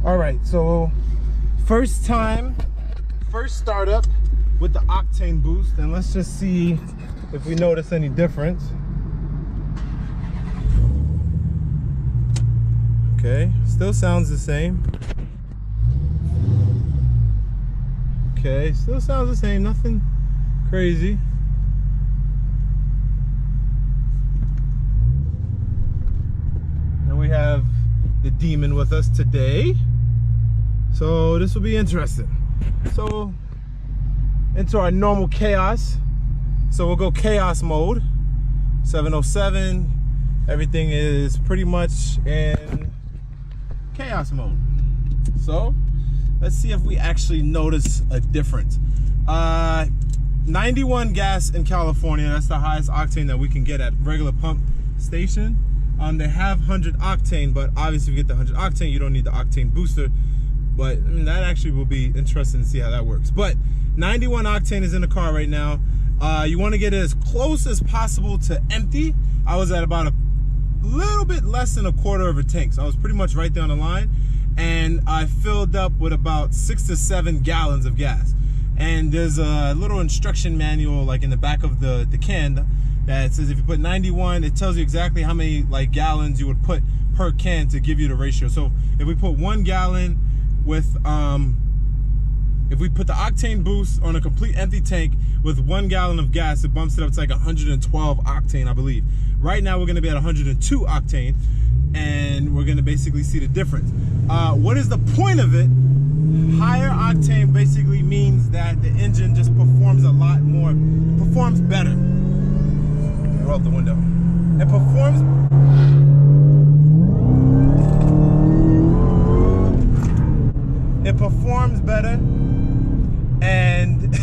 All right, so first startup with the octane boost, and let's just see if we notice any difference. Okay, still sounds the same. Okay, still sounds the same, nothing crazy. And we have the demon with us today. So this will be interesting. So into our normal chaos. So we'll go chaos mode. 707. Everything is pretty much in chaos mode. So let's see if we actually notice a difference. 91 gas in California. That's the highest octane that we can get at regular pump station. They have 100 octane, but obviously if you get the 100 octane, you don't need the octane booster. But I mean, that actually will be interesting to see how that works. But 91 octane is in the car right now. You want to get it as close as possible to empty. I was at about a little bit less than a quarter of a tank, so I was pretty much right there on the line, and I filled up with about 6 to 7 gallons of gas. And there's a little instruction manual like in the back of the can that says if you put 91, it tells you exactly how many like gallons you would put per can to give you the ratio. So if we put 1 gallon with if we put the octane boost on a complete empty tank with 1 gallon of gas, it bumps it up to like 112 octane, I believe. Right now we're gonna be at 102 octane, and we're gonna basically see the difference. What is the point of it? Higher octane basically means that the engine just performs a lot more, performs better. Roll out the window. It performs better, and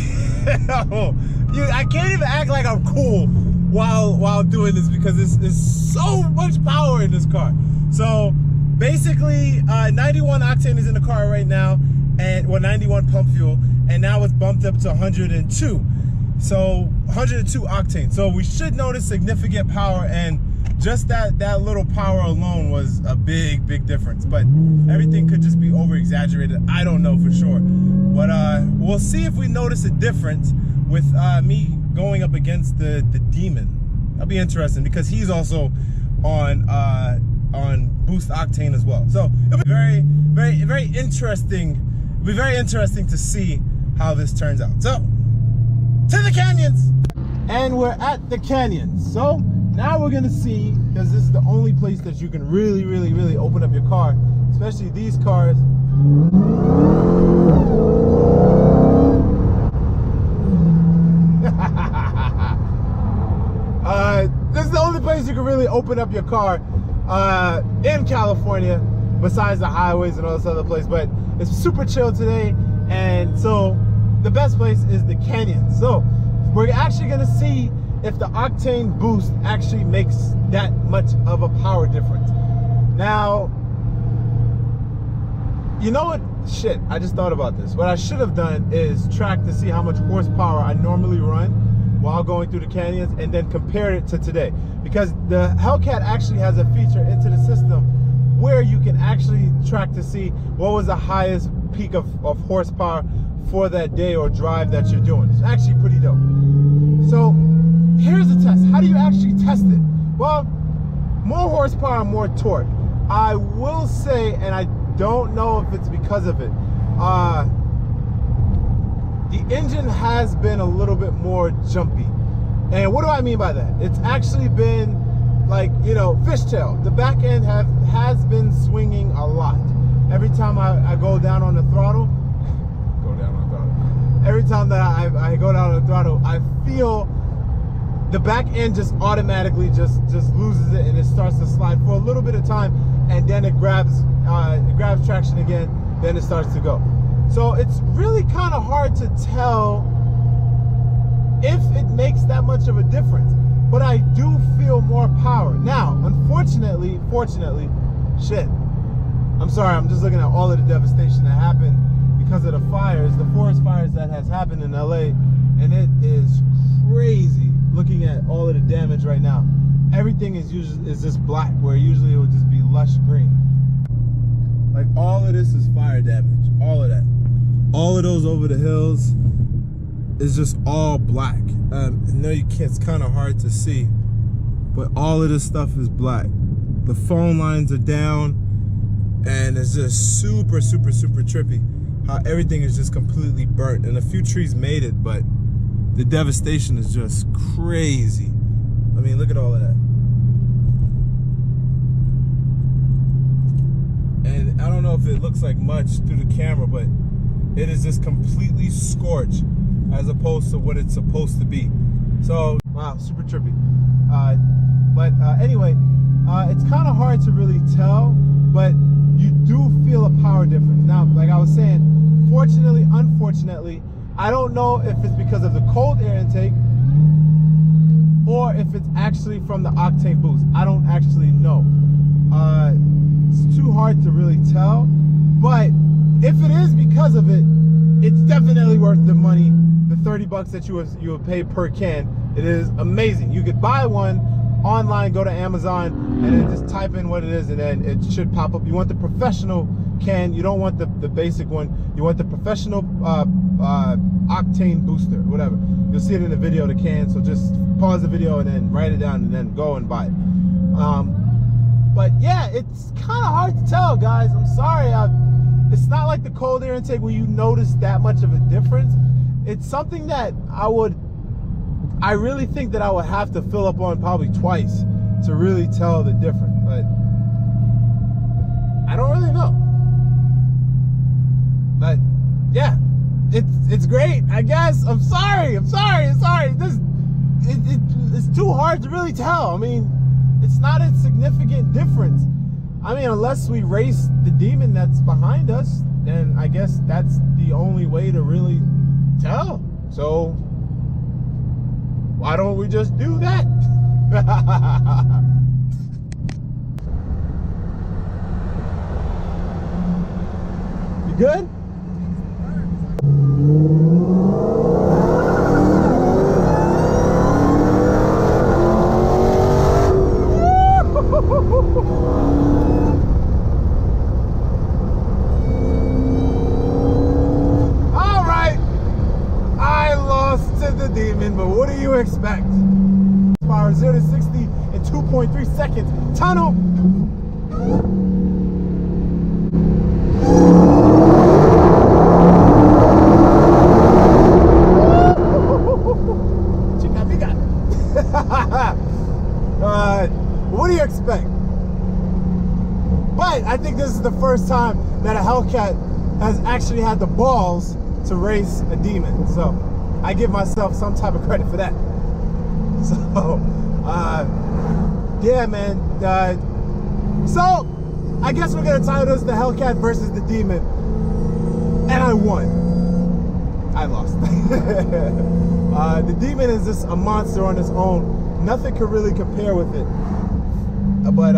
I can't even act like I'm cool while doing this because there's so much power in this car. So basically 91 octane is in the car right now, and well, 91 pump fuel, and now it's bumped up to 102. So 102 octane. So we should notice significant power, and just that little power alone was a big difference. But everything could just be over exaggerated. I don't know for sure, but we'll see if we notice a difference with me going up against the demon. That'll be interesting because he's also on boost octane as well. So it'll be very interesting. It'll be very interesting to see how this turns out. So to the canyons, and we're at the canyons. So now we're gonna see, because this is the only place that you can really open up your car, especially these cars. This is the only place you can really open up your car in California, besides the highways and all this other place. But it's super chill today, and so the best place is the canyons. So we're actually gonna see if the octane boost actually makes that much of a power difference. Now, you know what? Shit, I just thought about this. What I should have done is track to see how much horsepower I normally run while going through the canyons, and then compare it to today. Because the Hellcat actually has a feature into the system where you can actually track to see what was the highest peak of horsepower for that day or drive that you're doing. It's actually pretty dope. So here's the test. How do you actually test it? Well, more horsepower, more torque. I will say, and I don't know if it's because of it, the engine has been a little bit more jumpy. And what do I mean by that? It's actually been like, you know, fishtail. The back end has been swinging a lot. Every time I go down on the throttle, every time that I go down on the throttle, I feel the back end just automatically just loses it, and it starts to slide for a little bit of time, and then it grabs traction again, then it starts to go. So it's really kind of hard to tell if it makes that much of a difference, but I do feel more power. Now, unfortunately, fortunately, shit, I'm sorry, I'm just looking at all of the devastation that happened because of the fires, the forest fires that has happened in LA, and it is crazy looking at all of the damage right now. Everything is just black, where usually it would just be lush green. Like all of this is fire damage. All of that. All of those over the hills is just all black. I know you can't, it's kind of hard to see, but all of this stuff is black. The phone lines are down, and it's just super, super, super trippy how everything is just completely burnt. And a few trees made it, but the devastation is just crazy. I mean, look at all of that. And I don't know if it looks like much through the camera, but it is just completely scorched as opposed to what it's supposed to be. So, wow, super trippy. Anyway, it's kind of hard to really tell, but you do feel a power difference. Now, like I was saying, fortunately, unfortunately, I don't know if it's because of the cold air intake or if it's actually from the octane boost. I don't actually know. It's too hard to really tell, but if it is because of it, it's definitely worth the money. The 30 bucks that you would pay per can. It is amazing. You could buy one online, go to Amazon, and then just type in what it is, and then it should pop up. You want the professional can, you don't want the basic one. You want the professional octane booster, whatever. You'll see it in the video, the can, so just pause the video and then write it down and then go and buy it. But yeah, it's kind of hard to tell, guys. I'm sorry. It's not like the cold air intake where you notice that much of a difference. It's something that I really think that I would have to fill up on probably twice to really tell the difference, but I don't really know. But yeah, it's great, I guess. I'm sorry. It's too hard to really tell. I mean, it's not a significant difference. I mean, unless we race the demon that's behind us, then I guess that's the only way to really tell. So why don't we just do that? You good? But what do you expect? Power 0 to 60 in 2.3 seconds. Tunnel. Chica amiga. What do you expect? But I think this is the first time that a Hellcat has actually had the balls to race a demon. So I give myself some type of credit for that. So, yeah, man. So, I guess we're gonna title this the Hellcat versus the Demon. And I won. I lost. The Demon is just a monster on its own. Nothing could really compare with it. But,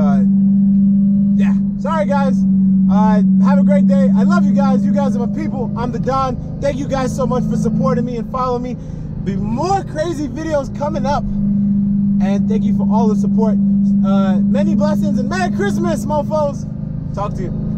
yeah. Sorry, guys. Have a great day. I love you guys. You guys are my people. I'm the Don. Thank you guys so much for supporting me and following me. Be more crazy videos coming up. And thank you for all the support. Many blessings and Merry Christmas, mofos. Talk to you.